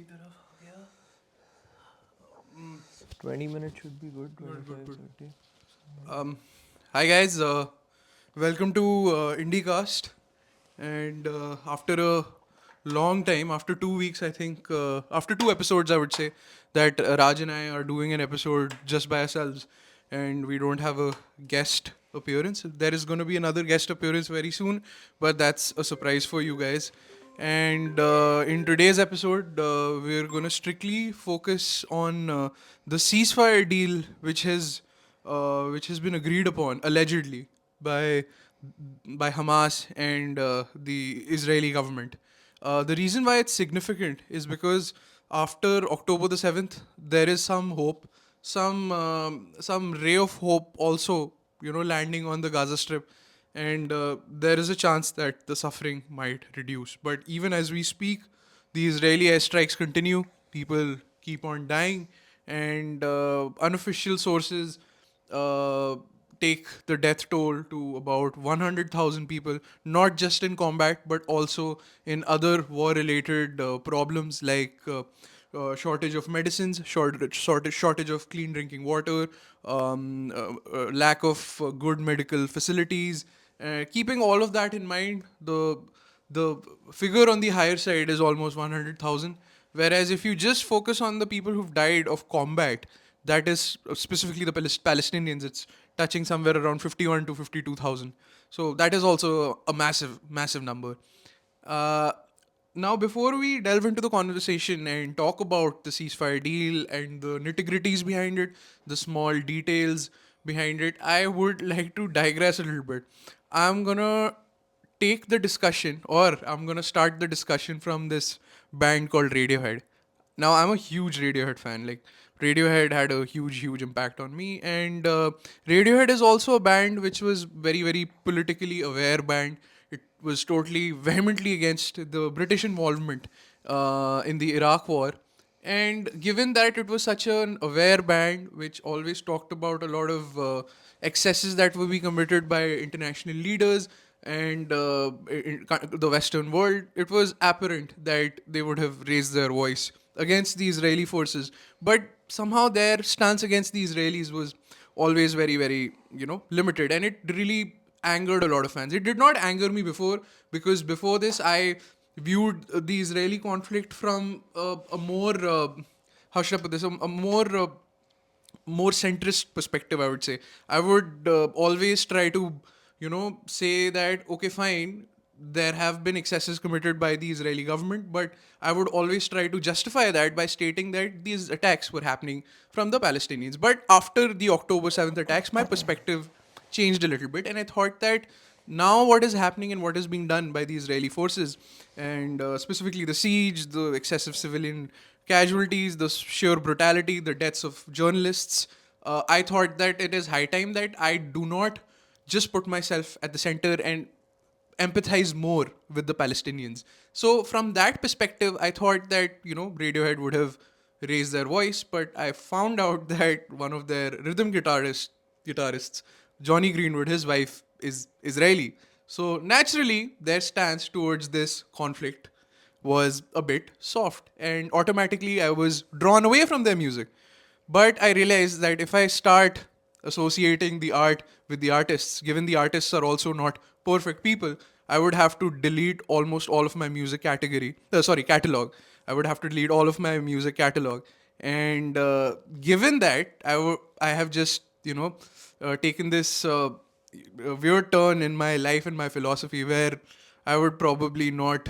तरफ आ गया. Mm, 20 minutes should be good. good, good, 25, good. 30. Hi guys, welcome to IndieCast. And after a long time, after 2 weeks, I think, after two episodes, I would say that Raj and I are doing an episode just by ourselves, and we don't have a guest appearance. There is going to be another guest appearance very soon, but that's a surprise for you guys. And in today's episode, we're going to strictly focus on the ceasefire deal, which has been agreed upon allegedly by Hamas and the Israeli government. The reason why it's significant is because after October the 7th, there is some hope, some ray of hope also, landing on the Gaza Strip, and there is a chance that the suffering might reduce. But even as we speak, the Israeli airstrikes continue. People keep on dying, and unofficial sources uh, take the death toll to about 100,000 people, not just in combat, but also in other war related problems like shortage of medicines, shortage of clean drinking water, lack of good medical facilities. Keeping all of that in mind, the figure on the higher side is almost 100,000. Whereas if you just focus on the people who've died of combat, that is specifically the Palestinians, it's touching somewhere around 51 to 52,000. So that is also a massive, massive number. Uh, Now, before we delve into the conversation and talk about the ceasefire deal and the nitty gritties behind it, the small details behind it, I would like to digress a little bit. I'm gonna take the discussion, or I'm gonna start the discussion from this band called Radiohead. Now, I'm a huge Radiohead fan. Like, Radiohead had a huge, huge impact on me, and Radiohead is also a band which was very, very politically aware band. It was totally vehemently against the British involvement in the Iraq War. And given that it was such an aware band which always talked about a lot of excesses that would be committed by international leaders and the Western world, it was apparent that they would have raised their voice against the Israeli forces. But somehow their stance against the Israelis was always very, very, limited. And it really angered a lot of fans. It did not anger me before, because before this, I viewed the Israeli conflict from a more, how should I put this, a more centrist perspective, I would say. I would always try to, say that, okay, fine, there have been excesses committed by the Israeli government, but I would always try to justify that by stating that these attacks were happening from the Palestinians. But after the October 7th attacks, my perspective changed a little bit, and I thought that now what is happening and what is being done by the Israeli forces, and specifically the siege, the excessive civilian casualties, the sheer brutality, the deaths of journalists, I thought that it is high time that I do not just put myself at the center and empathize more with the Palestinians. So from that perspective, I thought that Radiohead would have raised their voice, but I found out that one of their rhythm guitarists, Johnny Greenwood, his wife is Israeli. So naturally, their stance towards this conflict was a bit soft, and automatically I was drawn away from their music. But I realized that if I start associating the art with the artists, given the artists are also not perfect people, I would have to delete almost all of my music catalog. I would have to delete all of my music catalog. And given that, I have just, taken this weird turn in my life and my philosophy where I would probably not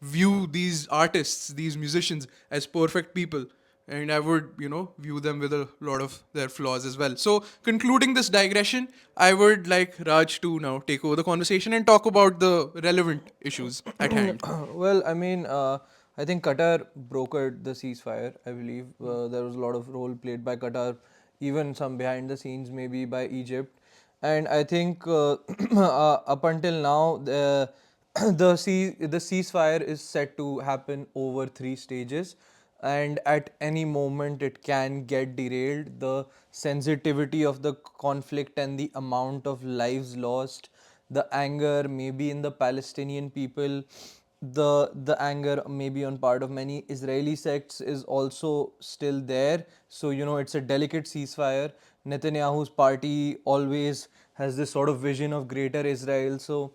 view these artists, these musicians, as perfect people. And I would, view them with a lot of their flaws as well. So, concluding this digression, I would like Raj to now take over the conversation and talk about the relevant issues at hand. Well, I mean, I think Qatar brokered the ceasefire. I believe there was a lot of role played by Qatar, even some behind the scenes, maybe by Egypt. And I think up until now, the ceasefire is set to happen over three stages, and at any moment it can get derailed. The sensitivity of the conflict and the amount of lives lost, the anger maybe in the Palestinian people, the anger maybe on part of many Israeli sects is also still there. So it's a delicate ceasefire. Netanyahu's party always has this sort of vision of greater Israel. So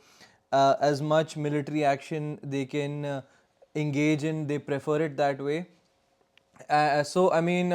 as much military action they can engage in, they prefer it that way. So I mean,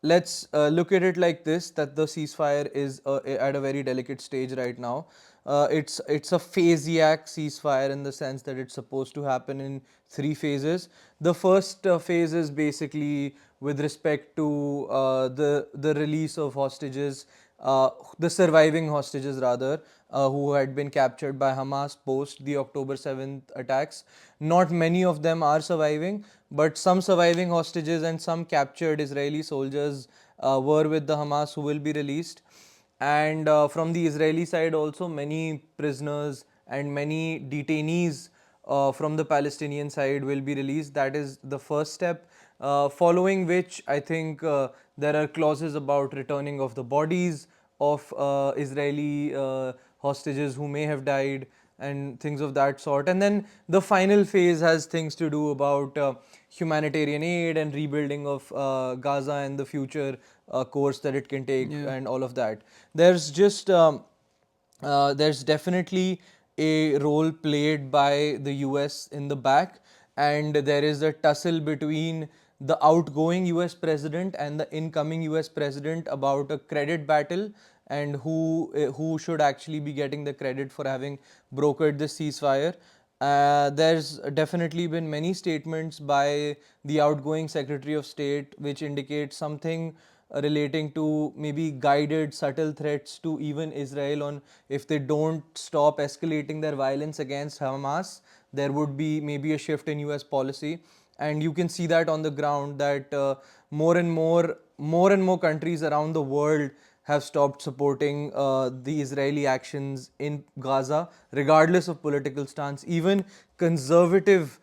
let's look at it like this: that the ceasefire is at a very delicate stage right now. It's a phasiac ceasefire in the sense that it's supposed to happen in three phases. The first phase is basically with respect to the release of hostages, the surviving hostages rather, who had been captured by Hamas post the October 7th attacks. Not many of them are surviving, but some surviving hostages and some captured Israeli soldiers were with the Hamas who will be released. And from the Israeli side also, many prisoners and many detainees from the Palestinian side will be released. That is the first step. Following which, I think there are clauses about returning of the bodies of Israeli hostages who may have died and things of that sort. And then the final phase has things to do about humanitarian aid and rebuilding of Gaza and the future course that it can take Yeah. and all of that. There's just there's definitely a role played by the US in the back, and there is a tussle between the outgoing US president and the incoming US president about a credit battle and who should actually be getting the credit for having brokered the ceasefire. There's definitely been many statements by the outgoing Secretary of State which indicate something relating to maybe guided subtle threats to even Israel on if they don't stop escalating their violence against Hamas, there would be maybe a shift in US policy. And you can see that on the ground that more and more countries around the world have stopped supporting the Israeli actions in Gaza, regardless of political stance. Even conservatively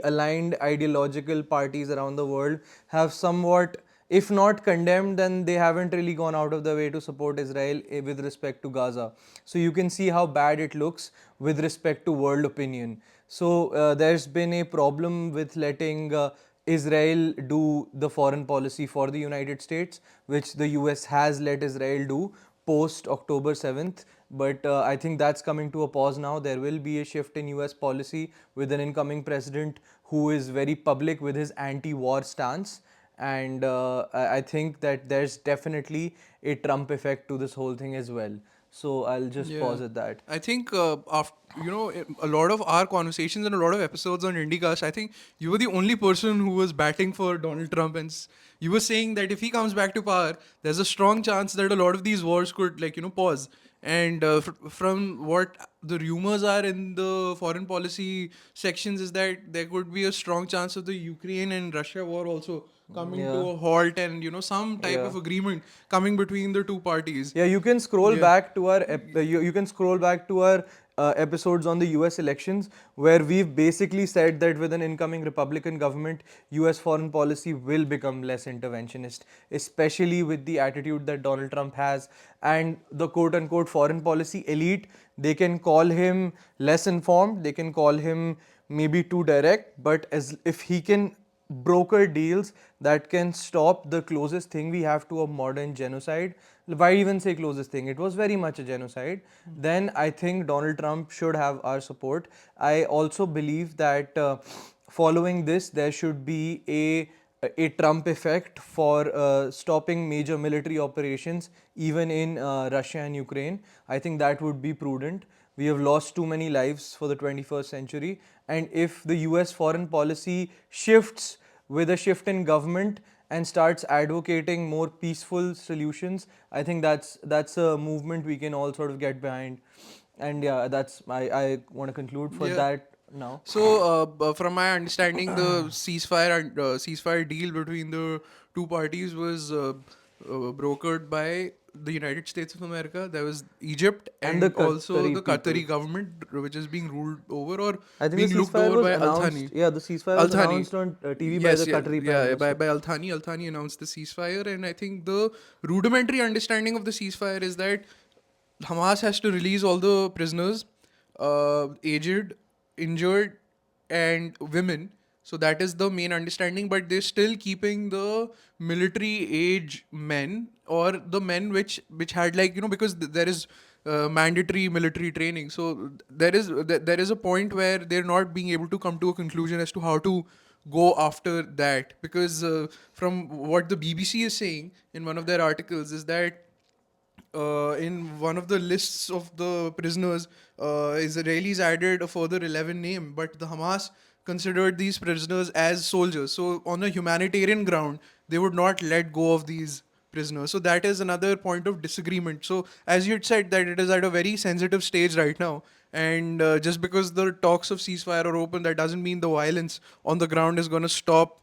aligned ideological parties around the world have somewhat, if not condemned, then they haven't really gone out of the way to support Israel with respect to Gaza. So you can see how bad it looks with respect to world opinion. So there's been a problem with letting Israel do the foreign policy for the United States, which the US has let Israel do post October 7th. But I think that's coming to a pause now. There will be a shift in US policy with an incoming president who is very public with his anti war stance. And I think that there's definitely a Trump effect to this whole thing as well. So I'll just Yeah, pause at that. I think after a lot of our conversations and a lot of episodes on IndieCast, I think you were the only person who was batting for Donald Trump, and you were saying that if he comes back to power, there's a strong chance that a lot of these wars could pause. And from what the rumors are in the foreign policy sections is that there could be a strong chance of the Ukraine and Russia war also coming to Yeah. a halt, and some type Yeah. of agreement coming between the two parties. Yeah, you can scroll Yeah. back to you can scroll back to our episodes on the US elections where we've basically said that with an incoming Republican government, US foreign policy will become less interventionist, especially with the attitude that Donald Trump has and the quote unquote foreign policy elite. They can call him less informed, they can call him maybe too direct, but as if he can broker deals that can stop the closest thing we have to a modern genocide. Why even say closest thing? It was very much a genocide. Then I think Donald Trump should have our support. I also believe that following this, there should be a Trump effect for stopping major military operations, even in Russia and Ukraine. I think that would be prudent. We have lost too many lives for the 21st century. And if the US foreign policy shifts with a shift in government and starts advocating more peaceful solutions, I think that's a movement we can all sort of get behind. And yeah, I want to conclude for Yeah. that now. So, from my understanding, the ceasefire deal between the two parties was brokered by the United States of America. There was Egypt And the and also Qatari the people. Qatari government, which is being ruled over or I think being the looked ceasefire over was by Al announced. Thani. Yeah, the ceasefire Al was Thani. announced on TV by Yes, the yeah, Qatari Prime yeah, Minister. by Al Thani. Al Thani announced the ceasefire, and I think the rudimentary understanding of the ceasefire is that Hamas has to release all the prisoners, aged. injured and women. So that is the main understanding, but they're still keeping the military age men, or the men which had, like, because there is mandatory military training. So there is a point where they're not being able to come to a conclusion as to how to go after that, because from what the BBC is saying in one of their articles is that in one of the lists of the prisoners, Israelis added a further 11 name, but the Hamas considered these prisoners as soldiers. So on a humanitarian ground, they would not let go of these prisoners. So that is another point of disagreement. So as you had said, that it is at a very sensitive stage right now. And just because the talks of ceasefire are open, that doesn't mean the violence on the ground is going to stop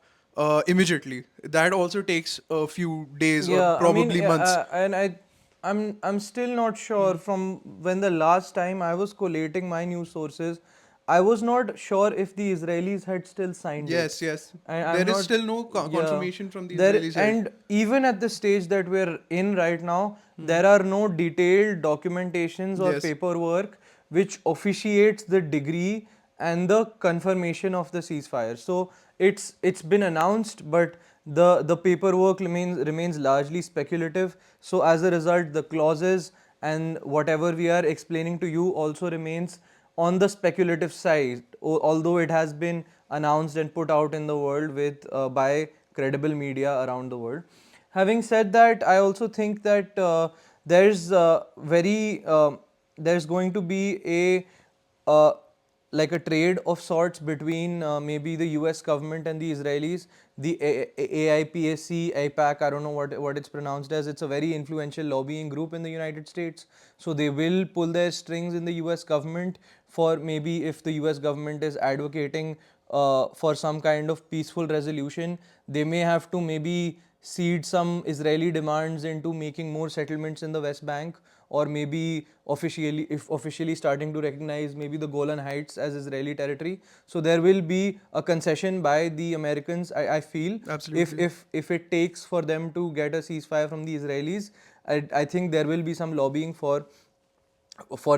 immediately. That also takes a few days or Yeah, I mean, probably months. and I'm still not sure from when the last time I was collating my news sources, I was not sure if the Israelis had still signed it. Yes, yes. I'm There is not, still no yeah. confirmation from the There Israeli side. and even at the stage that we're in right now, there are no detailed documentations or Yes, paperwork which officiates the degree and the confirmation of the ceasefire. So it's been announced, but the paperwork remains largely speculative. So as a result, the clauses and whatever we are explaining to you also remains on the speculative side, although it has been announced and put out in the world with by credible media around the world. Having said that, I also think that there's very there's going to be uh, like a trade of sorts between maybe the US government and the Israelis. The AIPAC, AIPAC, I don't know what it's pronounced as. It's a very influential lobbying group in the United States. So they will pull their strings in the US government for maybe if the US government is advocating for some kind of peaceful resolution, they may have to maybe cede some Israeli demands into making more settlements in the West Bank, or maybe officially starting to recognize maybe the Golan Heights as Israeli territory. So there will be a concession by the Americans, I feel, absolutely. if it takes for them to get a ceasefire from the Israelis. I think there will be some lobbying for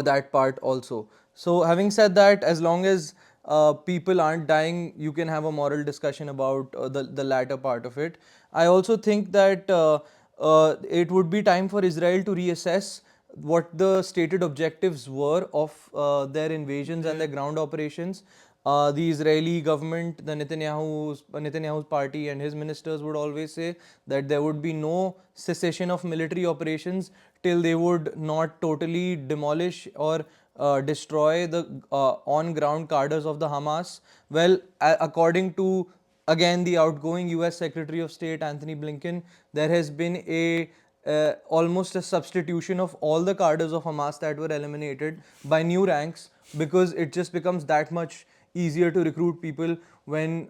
that part also. So having said that, as long as people aren't dying, you can have a moral discussion about the latter part of it. I also think that it would be time for Israel to reassess what the stated objectives were of their invasions and their ground operations. The Israeli government, the Netanyahu's party and his ministers would always say that there would be no cessation of military operations till they would not totally demolish or destroy the on-ground cadres of the Hamas. Well, according to again the outgoing US Secretary of State Anthony Blinken, there has been a almost a substitution of all the cadres of Hamas that were eliminated by new ranks, because it just becomes that much easier to recruit people when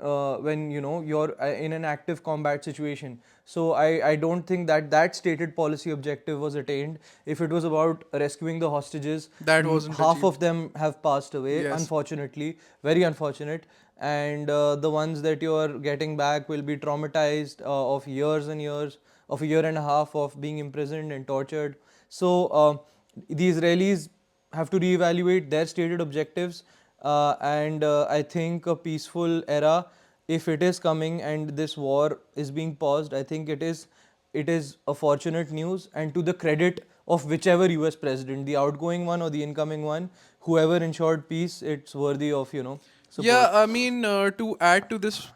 you're in an active combat situation. So I don't think that that stated policy objective was attained. If it was about rescuing the hostages, That wasn't half achieved. of them have passed away, Yes. unfortunately, very unfortunate. And the ones that you are getting back will be traumatized of years and years, of a year and a half of being imprisoned and tortured. So the Israelis have to reevaluate their stated objectives, and I think a peaceful era, if it is coming and this war is being paused, I think it is a fortunate news, and to the credit of whichever US president, the outgoing one or the incoming one, whoever ensured peace, it's worthy of Yeah, support. I mean, to add to this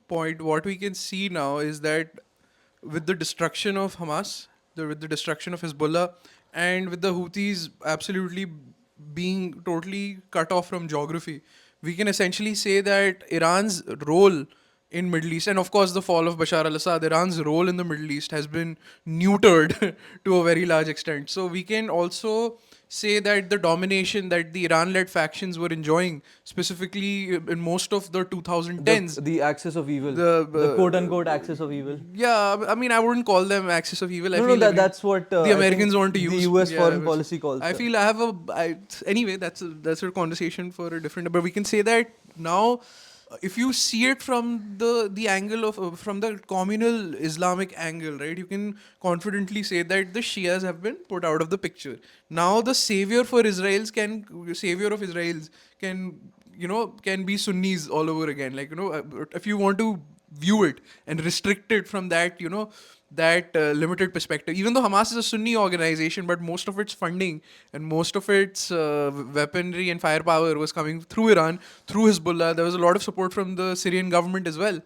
point, what we can see now is that with the destruction of Hamas, with the destruction of Hezbollah, and with the Houthis absolutely being totally cut off from geography, we can essentially say that Iran's role in Middle East, and of course the fall of Bashar al-Assad, Iran's role in the Middle East has been neutered to a very large extent. So we can also say that the domination that the Iran-led factions were enjoying, specifically in most of the The 2010s, the axis of evil, the the quote unquote axis of evil. yeah, I mean, I wouldn't call them axis of evil. I No, no, feel that's what the I think Americans want to the use. US Yeah, foreign policy calls I them. feel I have anyway. That's a conversation for a different. But we can say that now, if you see it from the angle of from the communal Islamic angle, right? You can confidently say that the Shias have been put out of the picture. Now the savior of Israel's can can be Sunnis all over again. Like, if you want to view it and restrict it from that, that limited perspective. Even though Hamas is a Sunni organization, but most of its funding and most of its weaponry and firepower was coming through Iran, through Hezbollah. There was a lot of support from the Syrian government as well.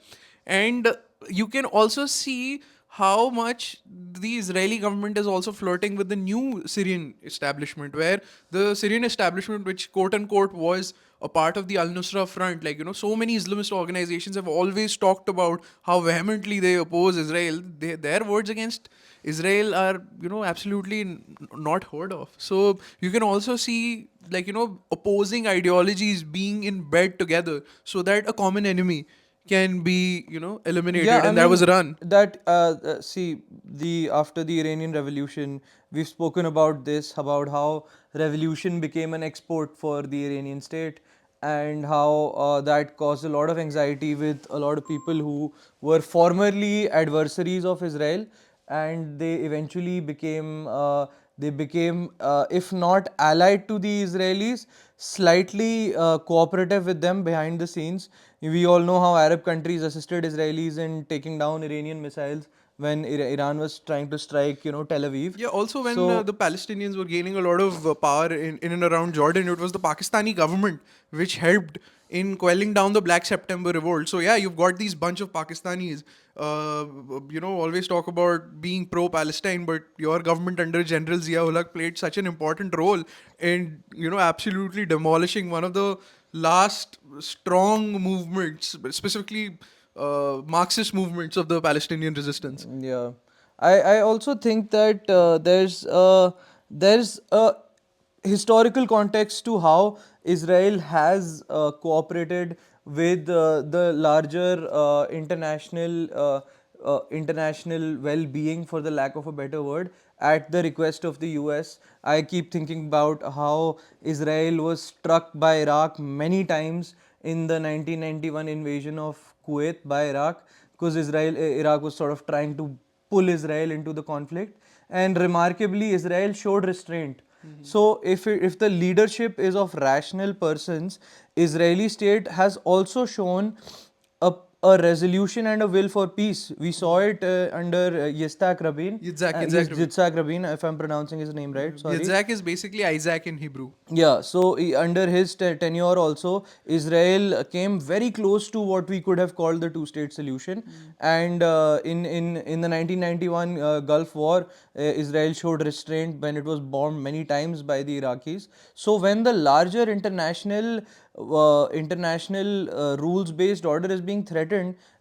And you can also see how much the Israeli government is also flirting with the new Syrian establishment, where the Syrian establishment, which quote unquote was a part of the Al Nusra Front, like, so many Islamist organizations have always talked about how vehemently they oppose Israel. Their words against Israel are, absolutely not heard of. So you can also see, like, opposing ideologies being in bed together so that a common enemy can be, eliminated, Yeah, I and that was mean Iran. that see the after the Iranian Revolution, we've spoken about this about how revolution became an export for the Iranian state, and how that caused a lot of anxiety with a lot of people who were formerly adversaries of Israel, and they became if not allied to the Israelis, slightly cooperative with them behind the scenes. We all know how Arab countries assisted Israelis in taking down Iranian missiles when Iran was trying to strike, Tel Aviv. Yeah, also when So the Palestinians were gaining a lot of power in and around Jordan, it was the Pakistani government which helped in quelling down the Black September revolt. So yeah, you've got these bunch of Pakistanis, always talk about being pro-Palestine, but your government under General Zia-ul Haq played such an important role in, absolutely demolishing one of the last strong movements, specifically Marxist movements of the Palestinian resistance. yeah, I also think that there's a historical context to how Israel has cooperated with the larger international well-being, for the lack of a better word, at the request of the US. I keep thinking about how Israel was struck by Iraq many times in the 1991 invasion of Kuwait by Iraq, because Iraq was sort of trying to pull Israel into the conflict, and remarkably Israel showed restraint. So if the leadership is of rational persons, Israeli state has also shown a, a resolution and a will for peace. We saw it under Yitzhak Rabin, Yitzhak Rabin. Yitzhak Rabin, if I'm pronouncing his name right. Sorry. Yitzhak is basically Isaac in Hebrew. Yeah, so under his tenure also, Israel came very close to what we could have called the two-state solution. And in the 1991 Gulf War, Israel showed restraint when it was bombed many times by the Iraqis. So when the larger international rules-based order is being threatened,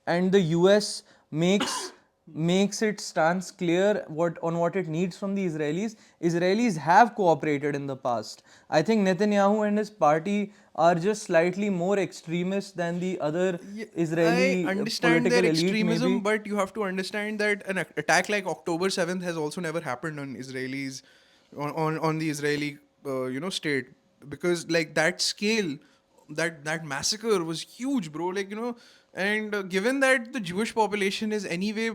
and the US makes its stance clear what it needs from the Israelis. Israelis have cooperated in the past. I think Netanyahu and his party are just slightly more extremist than the other Yeah, I Israeli understand their political elite, extremism, maybe. but you have to understand that an attack like October 7th has also never happened on Israelis, on the Israeli, state, because like that scale, that massacre was huge, bro. Like, and given that the Jewish population is anyway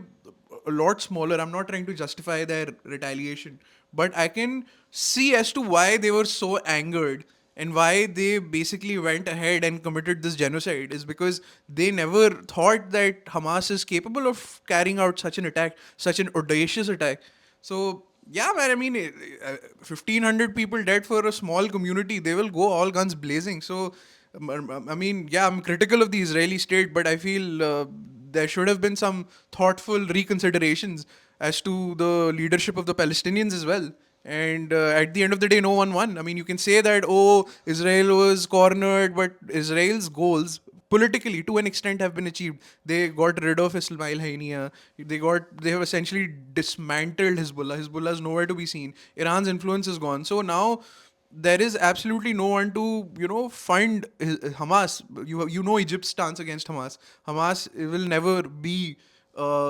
a lot smaller, I'm not trying to justify their retaliation, but I can see as to why they were so angered and why they basically went ahead and committed this genocide is because they never thought that Hamas is capable of carrying out such an attack, such an audacious attack. So yeah, man. I mean, 1,500 people dead for a small community. They will go all guns blazing. So, I mean, yeah, I'm critical of the Israeli state, but I feel there should have been some thoughtful reconsiderations as to the leadership of the Palestinians as well. And at the end of the day, no one won. I mean, you can say that, oh, Israel was cornered, but Israel's goals politically to an extent have been achieved. They got rid of Ismail Haniya. They have essentially dismantled Hezbollah. Hezbollah is nowhere to be seen. Iran's influence is gone. So now there is absolutely no one to fund Hamas. You know Egypt's stance against Hamas. Hamas will never be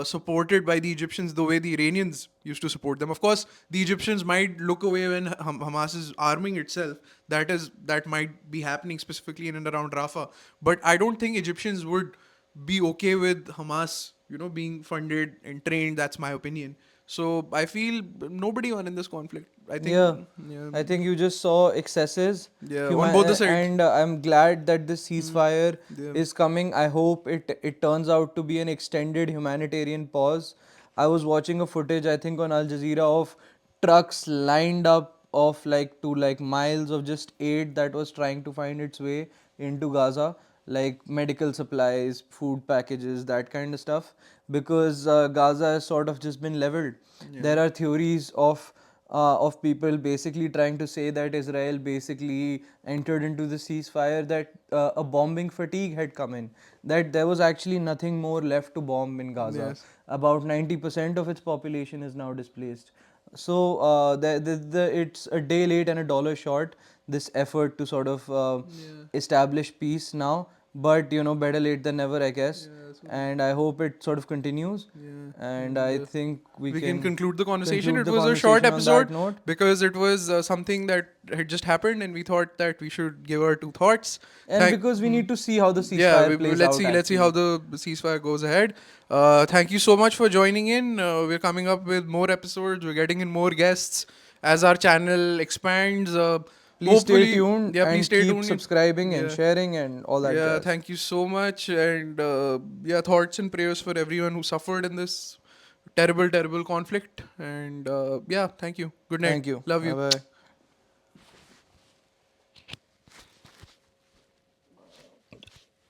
supported by the Egyptians the way the Iranians used to support them. Of course, the Egyptians might look away when Hamas is arming itself. That might be happening specifically in and around Rafah. But I don't think Egyptians would be okay with Hamas, being funded and trained. That's my opinion. So I feel nobody won in this conflict. I think. Yeah, Yeah. I think you just saw excesses. Yeah, on both the sides. And I'm glad that this ceasefire Yeah. is coming. I hope it turns out to be an extended humanitarian pause. I was watching a footage, I think, on Al Jazeera of trucks lined up of like to like miles of just aid that was trying to find its way into Gaza, like medical supplies, food packages, that kind of stuff, because Gaza has sort of just been leveled. There are theories of people basically trying to say that Israel basically entered into the ceasefire, that a bombing fatigue had come in, that there was actually nothing more left to bomb in Gaza. Yes. About 90% of its population is now displaced. So it's a day late and a dollar short, this effort to sort of establish peace now. But better late than never, I guess. And I hope it sort of continues. And I think we We can conclude the conversation. conclude It the was a short conversation on that episode note. because it was something that had just happened, and we thought that we should give our two thoughts. And Thank- because we need to see how the yeah, ceasefire plays let's out. see. Let's see how the ceasefire goes ahead. Thank you so much for joining in. We're coming up with more episodes. We're getting in more guests as our channel expands. Please stay hopefully- tuned Yeah, and please stay keep tuned. subscribing and Yeah. sharing and all that Yeah, jazz. thank you so much, and yeah, thoughts and prayers for everyone who suffered in this terrible conflict. And yeah, thank you. Good night. Thank you. Love you. Bye-bye.